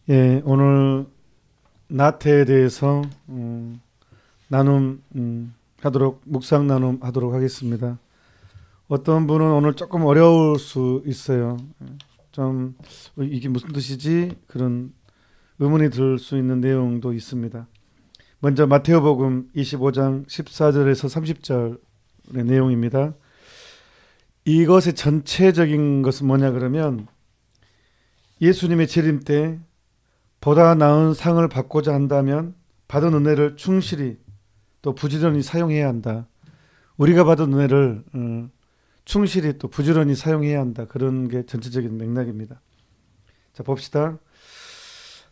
예, 오늘 나태에 대해서 묵상 나눔 하도록 하겠습니다. 어떤 분은 오늘 조금 어려울 수 있어요. 좀 이게 무슨 뜻이지? 그런 의문이 들 수 있는 내용도 있습니다. 먼저 마태오복음 25장 14절에서 30절의 내용입니다. 이것의 전체적인 것은 뭐냐 그러면 예수님의 재림 때 보다 나은 상을 받고자 한다면 받은 은혜를 충실히 또 부지런히 사용해야 한다. 우리가 받은 은혜를 충실히 또 부지런히 사용해야 한다. 그런 게 전체적인 맥락입니다. 자, 봅시다.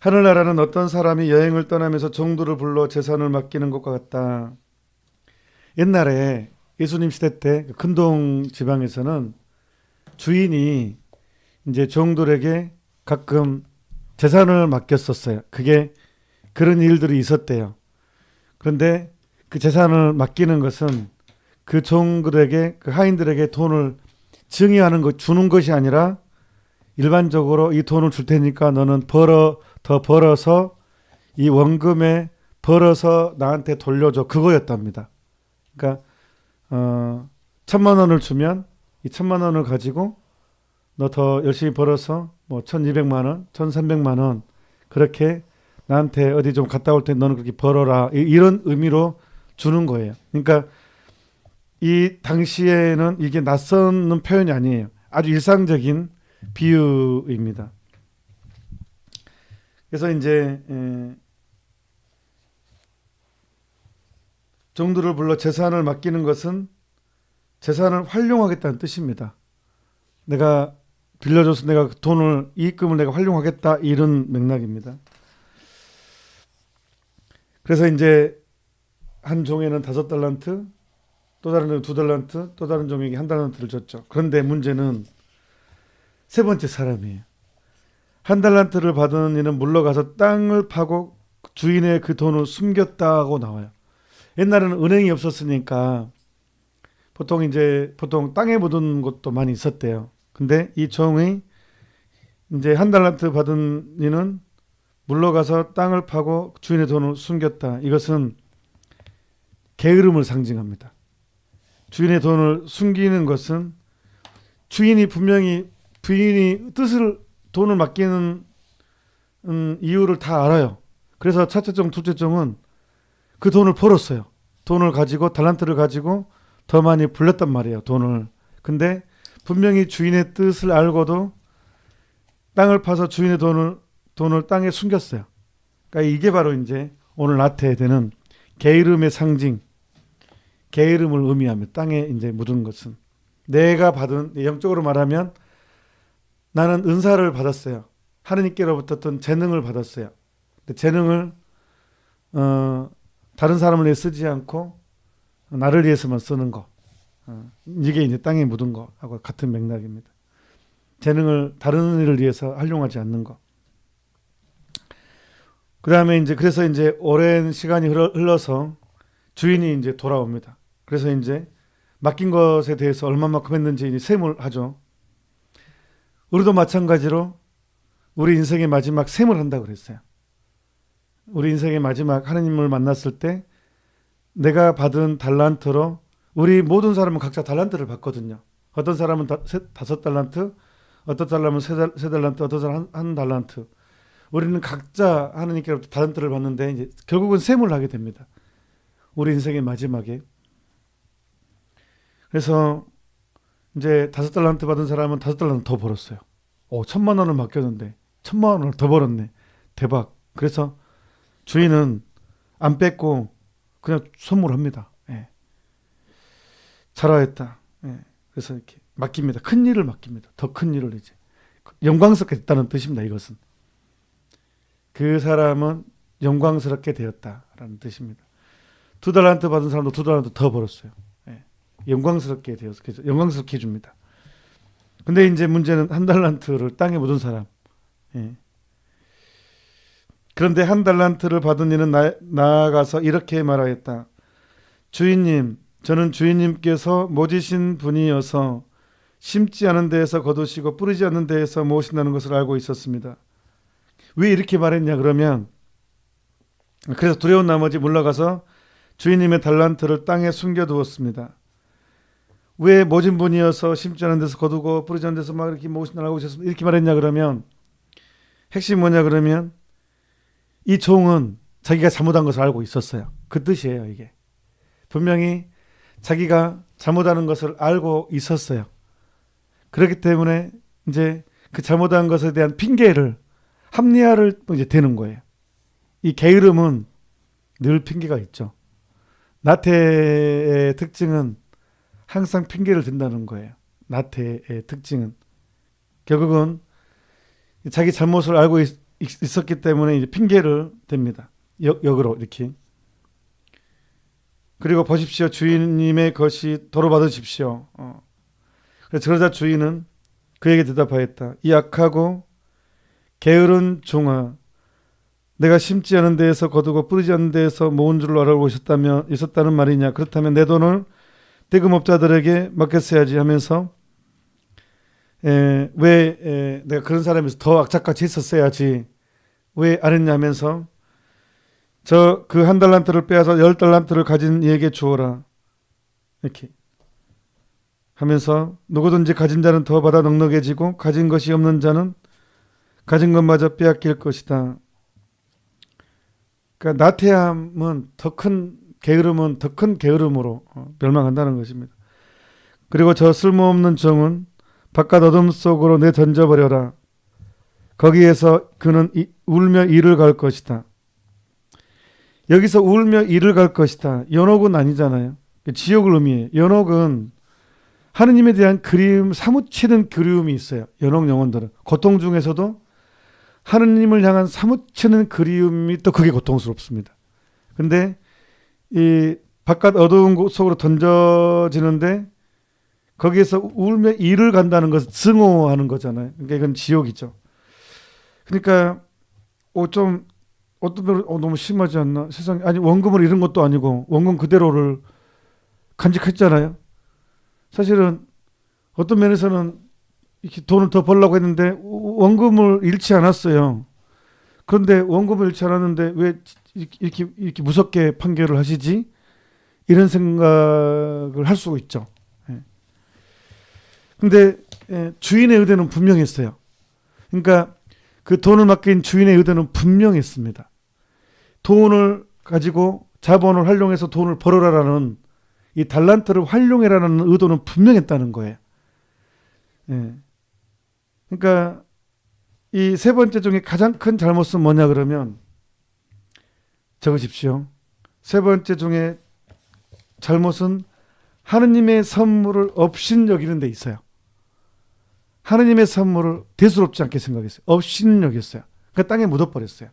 하늘나라는 어떤 사람이 여행을 떠나면서 종들을 불러 재산을 맡기는 것과 같다. 옛날에 예수님 시대 때 근동 지방에서는 주인이 이제 종들에게 가끔 재산을 맡겼었어요. 그게 그런 일들이 있었대요. 그런데 그 재산을 맡기는 것은 그 종들에게, 그 하인들에게 돈을 증여하는 것, 주는 것이 아니라 일반적으로 이 돈을 줄 테니까 너는 더 벌어서 이 원금에 벌어서 나한테 돌려줘. 그거였답니다. 그러니까 1,000만 원을 주면 이 1,000만 원을 가지고 너 더 열심히 벌어서 뭐 1,200만 원, 1,300만 원 그렇게 나한테 어디 좀 갔다 올 때 너는 그렇게 벌어라. 이런 의미로 주는 거예요. 그러니까 이 당시에는 이게 낯선 표현이 아니에요. 아주 일상적인 비유입니다. 그래서 이제 종들을 불러 재산을 맡기는 것은 재산을 활용하겠다는 뜻입니다. 내가 빌려줘서 내가 돈을 이익금을 내가 활용하겠다 이런 맥락입니다. 그래서 이제 한 종에는 5달란트, 또 다른 종에 2달란트, 또 다른 종에게 1달란트를 줬죠. 그런데 문제는 세 번째 사람이에요. 1달란트를 받은 이는 물러가서 땅을 파고 주인의 그 돈을 숨겼다고 나와요. 옛날에는 은행이 없었으니까 보통 땅에 묻은 곳도 많이 있었대요. 근데 이 종이 이제 1달란트 받은 이는 물러가서 땅을 파고 주인의 돈을 숨겼다. 이것은 게으름을 상징합니다. 주인의 돈을 숨기는 것은 주인이 분명히 부인이 돈을 맡기는 이유를 다 알아요. 그래서 첫째 종, 둘째 종은 그 돈을 벌었어요. 돈을 가지고 달란트를 가지고 더 많이 불렸단 말이에요. 돈을. 근데 분명히 주인의 뜻을 알고도 땅을 파서 주인의 돈을 땅에 숨겼어요. 그러니까 이게 바로 이제 오늘 나태되는 게으름의 상징, 게으름을 의미합니다. 땅에 이제 묻은 것은 내가 받은 영적으로 말하면 나는 은사를 받았어요. 하느님께로부터 어떤 재능을 받았어요. 근데 재능을 다른 사람을 위해 쓰지 않고 나를 위해서만 쓰는 거. 이게 이제 땅에 묻은 거하고 같은 맥락입니다. 재능을 다른 일을 위해서 활용하지 않는 거. 그다음에 그래서 이제 오랜 시간이 흘러서 주인이 이제 돌아옵니다. 그래서 이제 맡긴 것에 대해서 얼마만큼 했는지 이제 세물하죠. 우리도 마찬가지로 우리 인생의 마지막 세물한다고 그랬어요. 우리 인생의 마지막 하나님을 만났을 때 내가 받은 달란트로 우리 모든 사람은 각자 달란트를 받거든요. 어떤 사람은 5달란트, 어떤 사람은 3달란트, 어떤 사람은 1달란트. 우리는 각자 하나님께로부터 달란트를 받는데 이제 결국은 세물을 하게 됩니다. 우리 인생의 마지막에. 그래서 이제 5달란트 받은 사람은 5달란트 더 벌었어요. 1,000만 원을 맡겼는데 1,000만 원을 더 벌었네. 대박. 그래서 주인은 안 뺏고 그냥 선물합니다. 예. 잘하였다. 예. 그래서 이렇게 맡깁니다. 큰 일을 맡깁니다. 더 큰 일을 이제 영광스럽게 됐다는 뜻입니다. 이것은 그 사람은 영광스럽게 되었다라는 뜻입니다. 2달란트 받은 사람도 2달란트 더 벌었어요. 예. 영광스럽게 되어서 영광스럽게 해줍니다. 근데 이제 문제는 1달란트를 땅에 묻은 사람. 예. 그런데 1달란트를 받은 이는 나아가서 이렇게 말하였다. 주인님, 저는 주인님께서 모지신 분이어서 심지 않은 데에서 거두시고 뿌리지 않는 데에서 모으신다는 것을 알고 있었습니다. 왜 이렇게 말했냐 그러면, 그래서 두려운 나머지 물러가서 주인님의 달란트를 땅에 숨겨두었습니다. 왜 모진 분이어서 심지 않은 데서 거두고 뿌리지 않은 데서 막 이렇게 모신 날하고 있었습니다. 이렇게 말했냐 그러면, 핵심이 뭐냐 그러면, 이 종은 자기가 잘못한 것을 알고 있었어요. 그 뜻이에요, 이게. 분명히 자기가 잘못하는 것을 알고 있었어요. 그렇기 때문에 이제 그 잘못한 것에 대한 핑계를, 합리화를 이제 되는 거예요. 이 게으름은 늘 핑계가 있죠. 나태의 특징은 항상 핑계를 든다는 거예요. 나태의 특징은 결국은 자기 잘못을 알고 있었기 때문에 이제 핑계를 댑니다. 역으로 이렇게. 그리고 보십시오. 주인님의 것이 도로 받으십시오. 그러자 주인은 그에게 대답하였다. 이 악하고 게으른 종아, 내가 심지 않은 데에서 거두고 뿌리지 않은 데에서 모은 줄로 알고 있었다는 말이냐. 그렇다면 내 돈을 대금업자들에게 맡겼어야지 하면서 왜 내가 그런 사람에서 더 악착같이 했었어야지 왜 안 했냐 하면서 저 그 한 달란트를 빼앗아 10달란트를 가진 이에게 주어라 이렇게 하면서 누구든지 가진 자는 더 받아 넉넉해지고 가진 것이 없는 자는 가진 것마저 빼앗길 것이다. 그러니까 나태함은 더 큰 게으름은 더 큰 게으름으로 멸망한다는 것입니다. 그리고 저 쓸모없는 종은 바깥 어둠 속으로 내던져버려라. 거기에서 그는 울며 이를 갈 것이다. 여기서 울며 이를 갈 것이다. 연옥은 아니잖아요. 지옥을 의미해요. 연옥은 하느님에 대한 그리움, 사무치는 그리움이 있어요. 연옥 영혼들은. 고통 중에서도 하느님을 향한 사무치는 그리움이 또 그게 고통스럽습니다. 근데 이 바깥 어두운 곳 속으로 던져지는데 거기에서 울며 이를 간다는 것은 증오하는 거잖아요. 그러니까 이건 지옥이죠. 그러니까 좀 어떤 면으로 너무 심하지 않나? 세상에 아니 원금을 잃은 것도 아니고 원금 그대로를 간직했잖아요. 사실은 어떤 면에서는 이렇게 돈을 더 벌려고 했는데 원금을 잃지 않았어요. 그런데 원금을 잃지 않았는데 왜 이렇게 무섭게 판결을 하시지? 이런 생각을 할 수가 있죠. 근데 주인의 의도는 분명했어요. 그러니까 그 돈을 맡긴 주인의 의도는 분명했습니다. 돈을 가지고 자본을 활용해서 돈을 벌어라라는 이 달란트를 활용해라는 의도는 분명했다는 거예요. 그러니까 이 세 번째 중에 가장 큰 잘못은 뭐냐 그러면 적으십시오. 세 번째 중에 잘못은 하느님의 선물을 업신여기는 데 있어요. 하느님의 선물을 대수롭지 않게 생각했어요. 업신여겼어요. 그러니까 땅에 묻어버렸어요.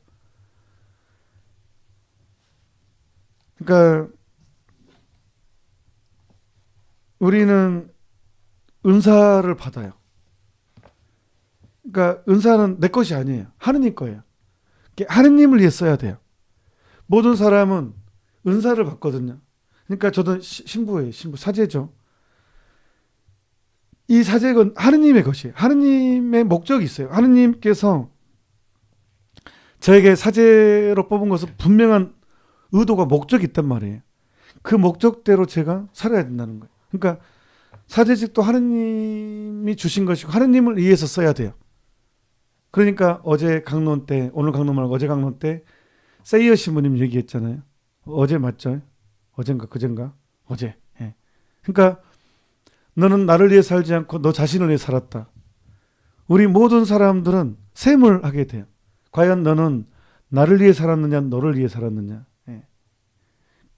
그러니까 우리는 은사를 받아요. 그러니까 은사는 내 것이 아니에요. 하느님 거예요. 하느님을 위해 써야 돼요. 모든 사람은 은사를 받거든요. 그러니까 저도 신부예요. 신부, 사제죠. 이 사제는 하느님의 것이에요. 하느님의 목적이 있어요. 하느님께서 저에게 사제로 뽑은 것은 분명한 의도가 목적이 있단 말이에요. 그 목적대로 제가 살아야 된다는 거예요. 그러니까 사제직도 하느님이 주신 것이고 하느님을 위해서 써야 돼요. 그러니까 어제 강론 때, 오늘 강론 말고 어제 강론 때 세이어 신부님 얘기했잖아요. 어제 맞죠? 어젠가 그젠가? 어제. 예. 그러니까 너는 나를 위해 살지 않고 너 자신을 위해 살았다. 우리 모든 사람들은 셈을 하게 돼요. 과연 너는 나를 위해 살았느냐 너를 위해 살았느냐. 예.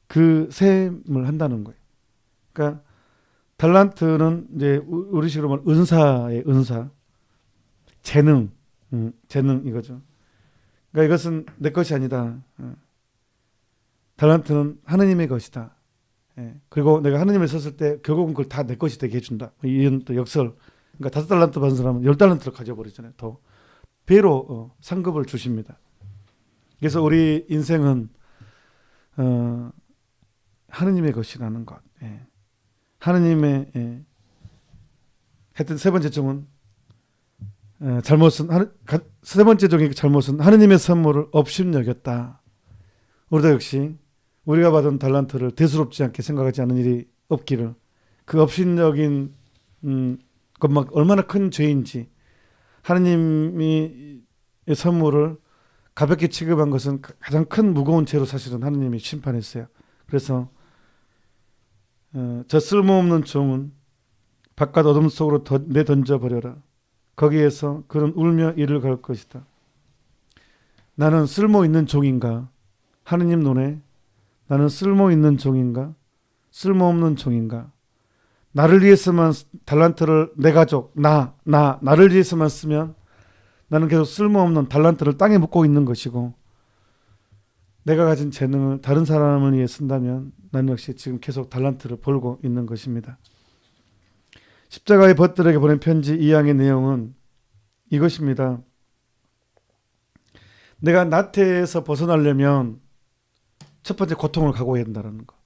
그 셈을 한다는 거예요. 그러니까 달란트는 이제 우리식으로 말하면 은사의 은사. 재능. 재능 이거죠. 그러니까 이것은 내 것이 아니다. 달란트는 하느님의 것이다. 그리고 내가 하느님을 썼을 때 결국은 그걸 다 내 것이 되게 해준다. 이런 또 역설. 그러니까 5달란트 받은 사람은 10달란트를 가져버리잖아요. 더 배로 상급을 주십니다. 그래서 우리 인생은 하느님의 것이라는 것. 하느님의 하여튼 세 번째 점은 세 번째적인 잘못은 하느님의 선물을 업신여겼다. 우리도 역시 우리가 받은 달란트를 대수롭지 않게 생각하지 않은 일이 없기를, 그 업신여긴 것만 얼마나 큰 죄인지, 하느님이 선물을 가볍게 취급한 것은 가장 큰 무거운 죄로 사실은 하느님이 심판했어요. 그래서 저 쓸모없는 종은 바깥 어둠 속으로 내던져 버려라. 거기에서 그는 울며 이를 갈 것이다. 나는 쓸모 있는 종인가? 하느님 눈에 나는 쓸모 있는 종인가? 쓸모없는 종인가? 나를 위해서만 달란트를, 내 가족, 나를 위해서만 쓰면 나는 계속 쓸모없는 달란트를 땅에 묻고 있는 것이고, 내가 가진 재능을 다른 사람을 위해 쓴다면 나는 역시 지금 계속 달란트를 벌고 있는 것입니다. 십자가의 벗들에게 보낸 편지 2장의 내용은 이것입니다. 내가 나태에서 벗어나려면 첫 번째 고통을 각오해야 된다는 거.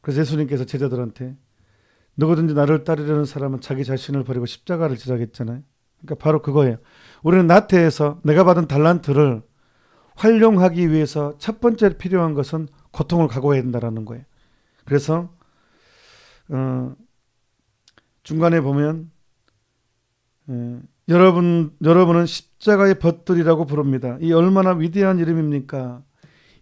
그래서 예수님께서 제자들한테 누구든지 나를 따르려는 사람은 자기 자신을 버리고 십자가를 지라겠잖아요. 그러니까 바로 그거예요. 우리는 나태에서 내가 받은 달란트를 활용하기 위해서 첫 번째 필요한 것은 고통을 각오해야 된다는 거예요. 그래서 중간에 보면 여러분은 십자가의 벗들이라고 부릅니다. 이 얼마나 위대한 이름입니까?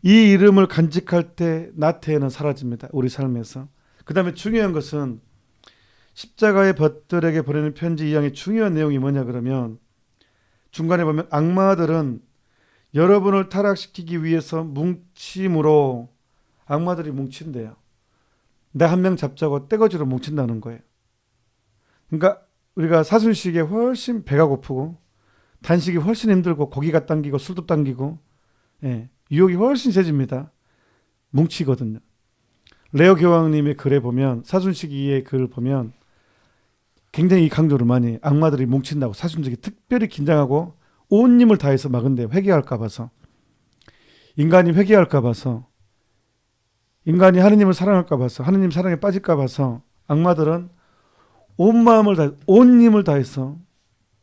이 이름을 간직할 때 나태에는 사라집니다. 우리 삶에서. 그 다음에 중요한 것은 십자가의 벗들에게 보내는 편지 2장의 중요한 내용이 뭐냐 그러면, 중간에 보면 악마들은 여러분을 타락시키기 위해서 뭉침으로, 악마들이 뭉친대요. 내 한 명 잡자고 떼거지로 뭉친다는 거예요. 그러니까 우리가 사순식에 훨씬 배가 고프고 단식이 훨씬 힘들고 고기가 당기고 술도 당기고, 유혹이 훨씬 세집니다. 뭉치거든요. 레오 교황님의 글에 보면, 사순식이의 글을 보면 굉장히 강조를 많이 해요. 악마들이 뭉친다고. 사순식이 특별히 긴장하고 온 힘을 다해서 막은데, 회개할까 봐서, 인간이 회개할까 봐서, 인간이 하느님을 사랑할까 봐서, 하느님 사랑에 빠질까 봐서 악마들은 온 마음을 다, 온 힘을 다해서,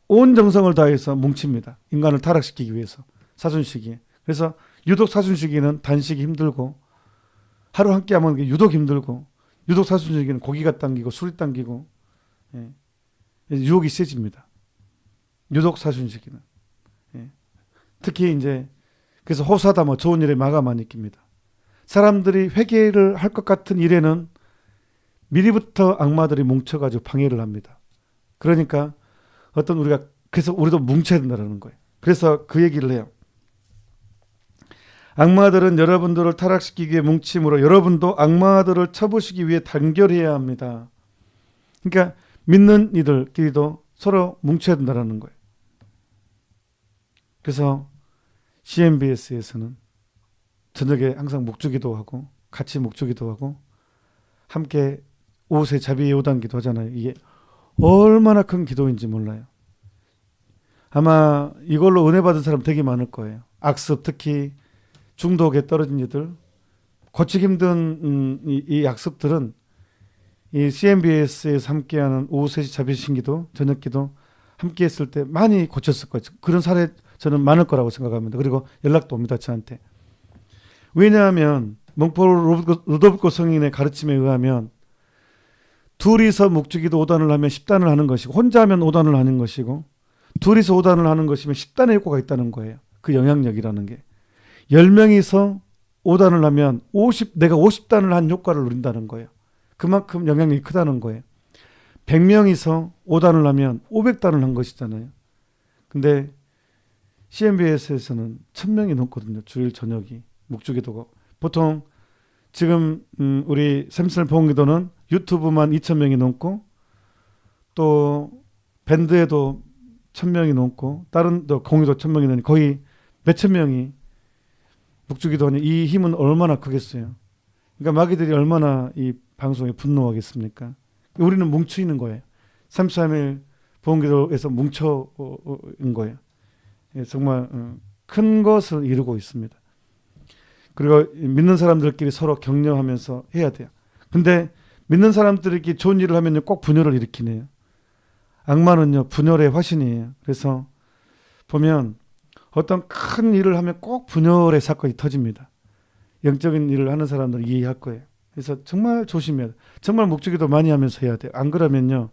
온 정성을 다해서 뭉칩니다. 인간을 타락시키기 위해서. 사순시기에. 그래서 유독 사순시기는 단식이 힘들고, 하루 함께 하면 유독 힘들고, 유독 사순시기는 고기가 당기고 술이 당기고, 유혹이 세집니다. 유독 사순시기는. 특히 이제 그래서 호사다 뭐 좋은 일에 마감 안 익힙니다. 사람들이 회개를 할 것 같은 일에는 미리부터 악마들이 뭉쳐가지고 방해를 합니다. 그러니까 그래서 우리도 뭉쳐야 된다는 거예요. 그래서 그 얘기를 해요. 악마들은 여러분들을 타락시키기 위해 뭉침으로 여러분도 악마들을 쳐부시기 위해 단결해야 합니다. 그러니까 믿는 이들끼리도 서로 뭉쳐야 된다는 거예요. 그래서 CMBS에서는 저녁에 항상 묵주기도 하고, 같이 묵주기도 하고, 함께 옷에 자비 요단기도 하잖아요. 이게 얼마나 큰 기도인지 몰라요. 아마 이걸로 은혜 받은 사람 되게 많을 거예요. 악습, 특히 중독에 떨어진 이들, 고치기 힘든 이 악습들은 이 CMBS에서 함께하는 오후 3시 자비신기도, 저녁기도 함께 했을 때 많이 고쳤을 거예요. 그런 사례 저는 많을 거라고 생각합니다. 그리고 연락도 옵니다, 저한테. 왜냐하면 몽포 루도비코 성인의 가르침에 의하면 둘이서 묵주기도 5단을 하면 10단을 하는 것이고, 혼자 하면 5단을 하는 것이고, 둘이서 5단을 하는 것이면 10단의 효과가 있다는 거예요. 그 영향력이라는 게. 10명이서 5단을 하면 내가 50단을 한 효과를 누린다는 거예요. 그만큼 영향력이 크다는 거예요. 100명이서 5단을 하면 500단을 한 것이잖아요. 근데 CMBS에서는 1000명이 넘거든요. 주일 저녁이 묵주기도가. 보통 지금 우리 샘슬 봉기도는 유튜브만 2000명이 넘고, 또 밴드에도 1000명이 넘고, 다른 또 공유도 1000명이 넘니 거의 몇천 명이 묵주기도 하니 이 힘은 얼마나 크겠어요. 그러니까 마귀들이 얼마나 이 방송에 분노하겠습니까? 우리는 뭉쳐 있는 거예요. 33일 봉기도에서 뭉쳐 있는 거예요. 정말 큰 것을 이루고 있습니다. 그리고 믿는 사람들끼리 서로 격려하면서 해야 돼요. 근데 믿는 사람들끼리 좋은 일을 하면 꼭 분열을 일으키네요. 악마는요, 분열의 화신이에요. 그래서 보면 어떤 큰 일을 하면 꼭 분열의 사건이 터집니다. 영적인 일을 하는 사람들은 이해할 거예요. 그래서 정말 조심해야 돼요. 정말 묵주기도 많이 하면서 해야 돼요. 안 그러면요,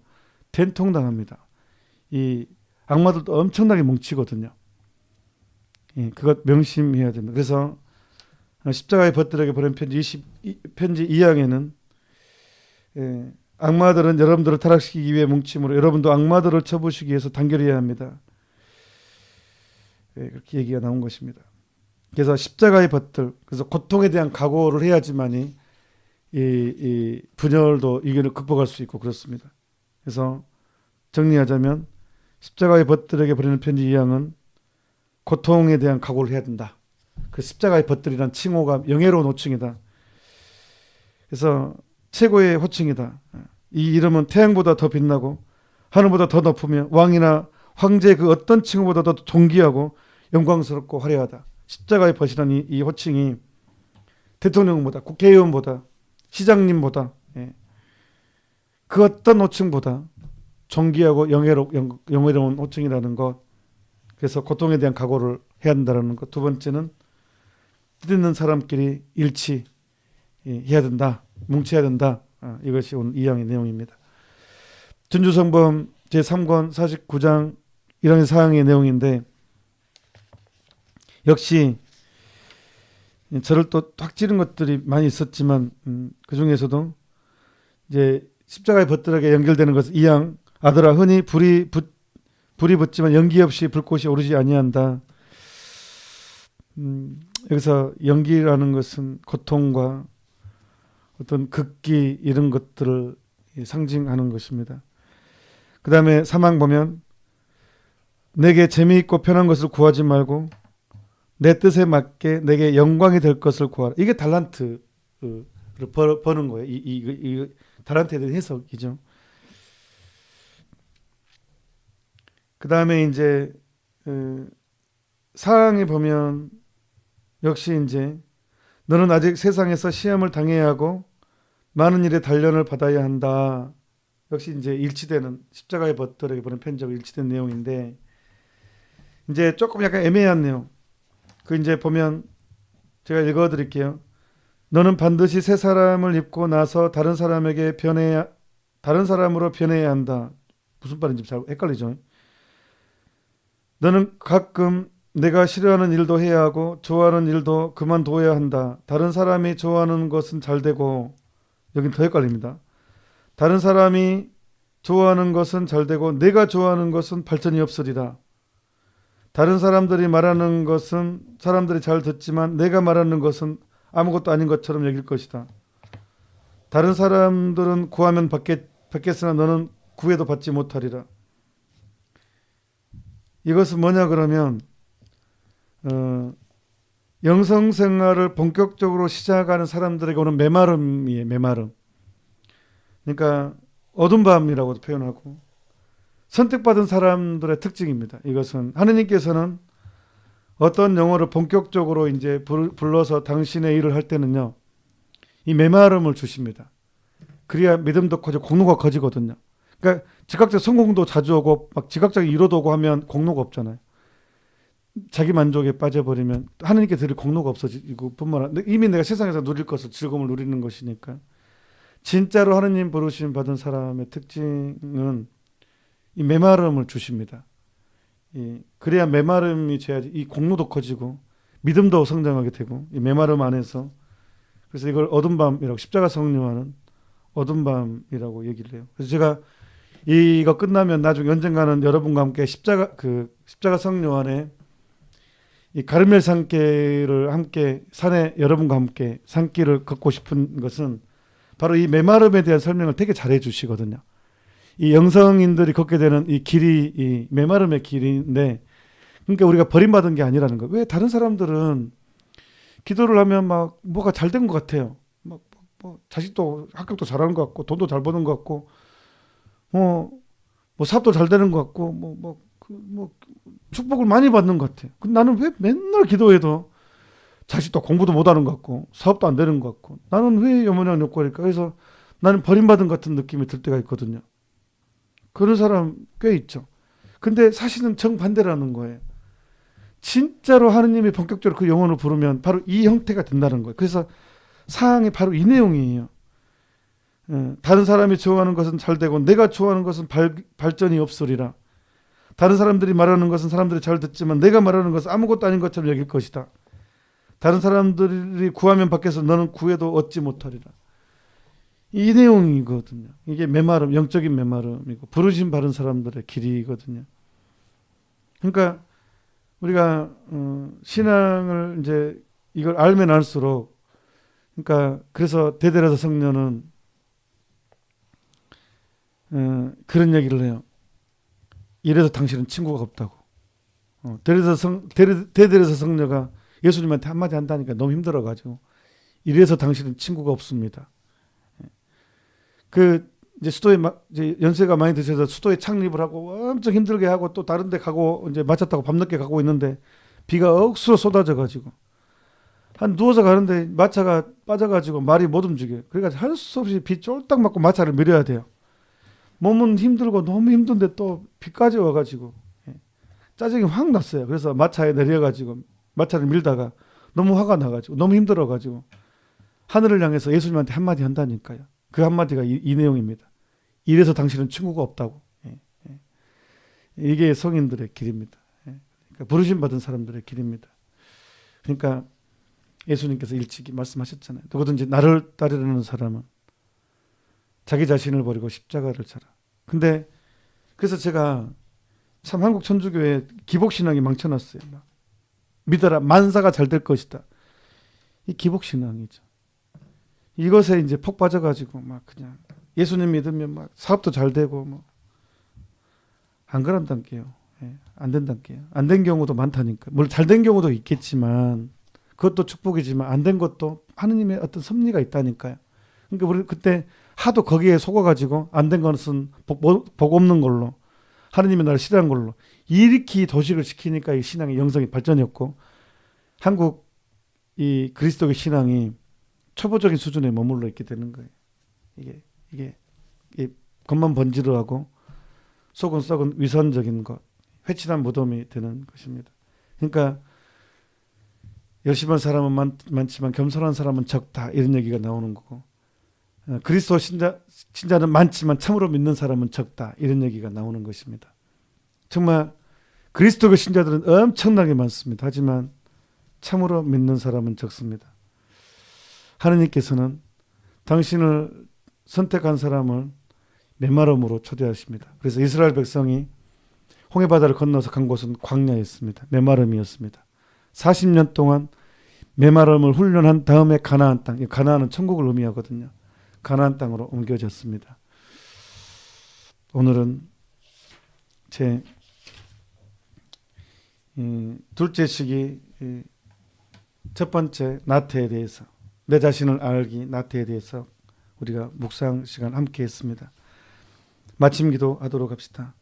된통당합니다. 이 악마들도 엄청나게 뭉치거든요. 예, 그것 명심해야 됩니다. 그래서 십자가의 벗들에게 보낸 편지 2항에는 악마들은 여러분들을 타락시키기 위해 뭉침으로 여러분도 악마들을 쳐부시기 위해서 단결해야 합니다. 그렇게 얘기가 나온 것입니다. 그래서 십자가의 벗들, 그래서 고통에 대한 각오를 해야지만이 이 분열도 이견을 극복할 수 있고 그렇습니다. 그래서 정리하자면 십자가의 벗들에게 보내는 편지 2항은 고통에 대한 각오를 해야 된다. 그 십자가의 벗들이란 칭호가 영예로운 호칭이다. 그래서 최고의 호칭이다. 이 이름은 태양보다 더 빛나고 하늘보다 더 높으며 왕이나 황제 그 어떤 칭호보다 더 존귀하고 영광스럽고 화려하다. 십자가의 벗이라는 이 호칭이 대통령보다 국회의원보다 시장님보다 그 어떤 호칭보다 존귀하고 영예로운 호칭이라는 것. 그래서 고통에 대한 각오를 해야 한다는 것. 두 번째는 뜻있는 사람끼리 일치해야 된다. 뭉쳐야 된다. 이것이 오늘 2항의 내용입니다. 전주성범 제3권 49장 1항의 4항의 내용인데 역시 저를 또 확 찌른 것들이 많이 있었지만 그 중에서도 이제 십자가의 벗들에게 연결되는 것은 2항 아들아 흔히 불이 붙지만 연기 없이 불꽃이 오르지 아니한다. 여기서 연기라는 것은 고통과 어떤 극기 이런 것들을 상징하는 것입니다. 그 다음에 3항 보면 내게 재미있고 편한 것을 구하지 말고 내 뜻에 맞게 내게 영광이 될 것을 구하라. 이게 달란트를 버는 거예요. 이 달란트에 대한 해석이죠. 그 다음에 이제 4항에 보면 역시 이제 너는 아직 세상에서 시험을 당해야 하고 많은 일의 단련을 받아야 한다. 역시 이제 일치되는 십자가의 벗들에게 보낸 편지하고 일치된 내용인데 이제 조금 약간 애매한 내용. 그 이제 보면 제가 읽어드릴게요. 너는 반드시 새 사람을 입고 나서 다른 사람으로 변해야 한다. 무슨 말인지 잘 헷갈리죠. 너는 가끔 내가 싫어하는 일도 해야 하고 좋아하는 일도 그만둬야 한다. 다른 사람이 좋아하는 것은 잘 되고 여긴 더 헷갈립니다. 다른 사람이 좋아하는 것은 잘 되고 내가 좋아하는 것은 발전이 없으리라. 다른 사람들이 말하는 것은 사람들이 잘 듣지만 내가 말하는 것은 아무것도 아닌 것처럼 여길 것이다. 다른 사람들은 구하면 받겠으나 너는 구해도 받지 못하리라. 이것은 뭐냐 그러면 영성생활을 본격적으로 시작하는 사람들에게 오는 메마름이에요. 메마름. 그러니까 어두운 밤이라고도 표현하고 선택받은 사람들의 특징입니다. 이것은 하느님께서는 어떤 영혼을 본격적으로 이제 불러서 당신의 일을 할 때는요, 이 메마름을 주십니다. 그래야 믿음도 커지고 공로가 커지거든요. 그러니까 즉각적 성공도 자주 오고 막 즉각적인 위로도 오고 하면 공로가 없잖아요. 자기 만족에 빠져버리면 하느님께 드릴 공로가 없어지고 뿐만 아니라 이미 내가 세상에서 누릴 것을 즐거움을 누리는 것이니까 진짜로 하느님 부르심 받은 사람의 특징은 이 메마름을 주십니다. 그래야 메마름이 줘야지 이 공로도 커지고 믿음도 성장하게 되고 이 메마름 안에서 그래서 이걸 어둠 밤이라고 십자가 성령하는 어둠 밤이라고 얘기를 해요. 그래서 제가 이거 끝나면 나중에 언젠가는 여러분과 함께 십자가 성령 안에 이 가르멜 산길을 함께 산에 여러분과 함께 산길을 걷고 싶은 것은 바로 이 메마름에 대한 설명을 되게 잘해 주시거든요. 이 영성인들이 걷게 되는 이 길이 이 메마름의 길인데 그러니까 우리가 버림받은 게 아니라는 거예요. 왜 다른 사람들은 기도를 하면 막 뭐가 잘 된 것 같아요. 뭐 자식도 학교도 잘하는 것 같고 돈도 잘 버는 것 같고 뭐 사업도 잘 되는 것 같고 축복을 많이 받는 것 같아요. 근데 나는 왜 맨날 기도해도 자식도 공부도 못하는 것 같고 사업도 안 되는 것 같고 나는 왜 여모냐 욕구할까? 그래서 나는 버림받은 같은 느낌이 들 때가 있거든요. 그런 사람 꽤 있죠. 근데 사실은 정반대라는 거예요. 진짜로 하느님이 본격적으로 그 영혼을 부르면 바로 이 형태가 된다는 거예요. 그래서 사항이 바로 이 내용이에요. 다른 사람이 좋아하는 것은 잘 되고 내가 좋아하는 것은 발전이 없으리라. 다른 사람들이 말하는 것은 사람들이 잘 듣지만 내가 말하는 것은 아무것도 아닌 것처럼 여길 것이다. 다른 사람들이 구하면 받겠어 너는 구해도 얻지 못하리라. 이 내용이거든요. 이게 메마름, 영적인 메마름이고 부르심 받은 사람들의 길이거든요. 그러니까 우리가 신앙을 이제 이걸 알면 알수록, 그러니까 그래서 대대라서 성녀는 그런 얘기를 해요. 이래서 당신은 친구가 없다고. 대대라서 성녀가 예수님한테 한마디 한다니까 너무 힘들어가지고 이래서 당신은 친구가 없습니다. 그 이제 수도에 이제 연세가 많이 드셔서 수도에 착립을 하고 엄청 힘들게 하고 또 다른 데 가고 이제 마차 타고 밤늦게 가고 있는데 비가 억수로 쏟아져 가지고 한 누워서 가는데 마차가 빠져가지고 말이 못 움직여요. 그러니까 할 수 없이 비 쫄딱 맞고 마차를 밀어야 돼요. 몸은 힘들고 너무 힘든데 또 비까지 와가지고 짜증이 확 났어요. 그래서 마차에 내려가지고 마차를 밀다가 너무 화가 나가지고 너무 힘들어가지고 하늘을 향해서 예수님한테 한마디 한다니까요. 그 한마디가 이 내용입니다. 이래서 당신은 친구가 없다고. 이게 성인들의 길입니다. 그러니까 부르심 받은 사람들의 길입니다. 그러니까 예수님께서 일찍이 말씀하셨잖아요. 누구든지 나를 따르려는 사람은 자기 자신을 버리고 십자가를 져라. 근데 그래서 제가 참 한국 천주교회 기복신앙이 망쳐놨어요. 막 믿어라 만사가 잘 될 것이다. 이 기복신앙이죠. 이것에 이제 폭 빠져가지고 막 그냥 예수님 믿으면 막 사업도 잘 되고 뭐 안 그런단게요. 안 된단게요. 안 된 경우도 많다니까. 물론 잘 된 경우도 있겠지만 그것도 축복이지만 안 된 것도 하느님의 어떤 섭리가 있다니까요. 그러니까 우리 그때 하도 거기에 속아가지고 안 된 것은 복 없는 걸로 하느님이 나를 싫어한 걸로 이렇게 도식을 시키니까 이 신앙의 영성이 발전했고 한국 이 그리스도의 신앙이 초보적인 수준에 머물러 있게 되는 거예요. 이게 겉만 번지르하고 속은 썩은 위선적인 것, 회칠한 무덤이 되는 것입니다. 그러니까 열심한 사람은 많지만 겸손한 사람은 적다 이런 얘기가 나오는 거고 그리스도 신자는 많지만 참으로 믿는 사람은 적다 이런 얘기가 나오는 것입니다. 정말 그리스도의 신자들은 엄청나게 많습니다. 하지만 참으로 믿는 사람은 적습니다. 하느님께서는 당신을 선택한 사람을 메마름으로 초대하십니다. 그래서 이스라엘 백성이 홍해바다를 건너서 간 곳은 광야였습니다. 메마름이었습니다. 40년 동안 메마름을 훈련한 다음에 가나안 땅, 가나안은 천국을 의미하거든요. 가나안 땅으로 옮겨졌습니다. 오늘은 제 둘째 시기 첫 번째 나태에 대해서 내 자신을 알기 나태에 대해서 우리가 묵상 시간 함께 했습니다. 마침 기도하도록 합시다.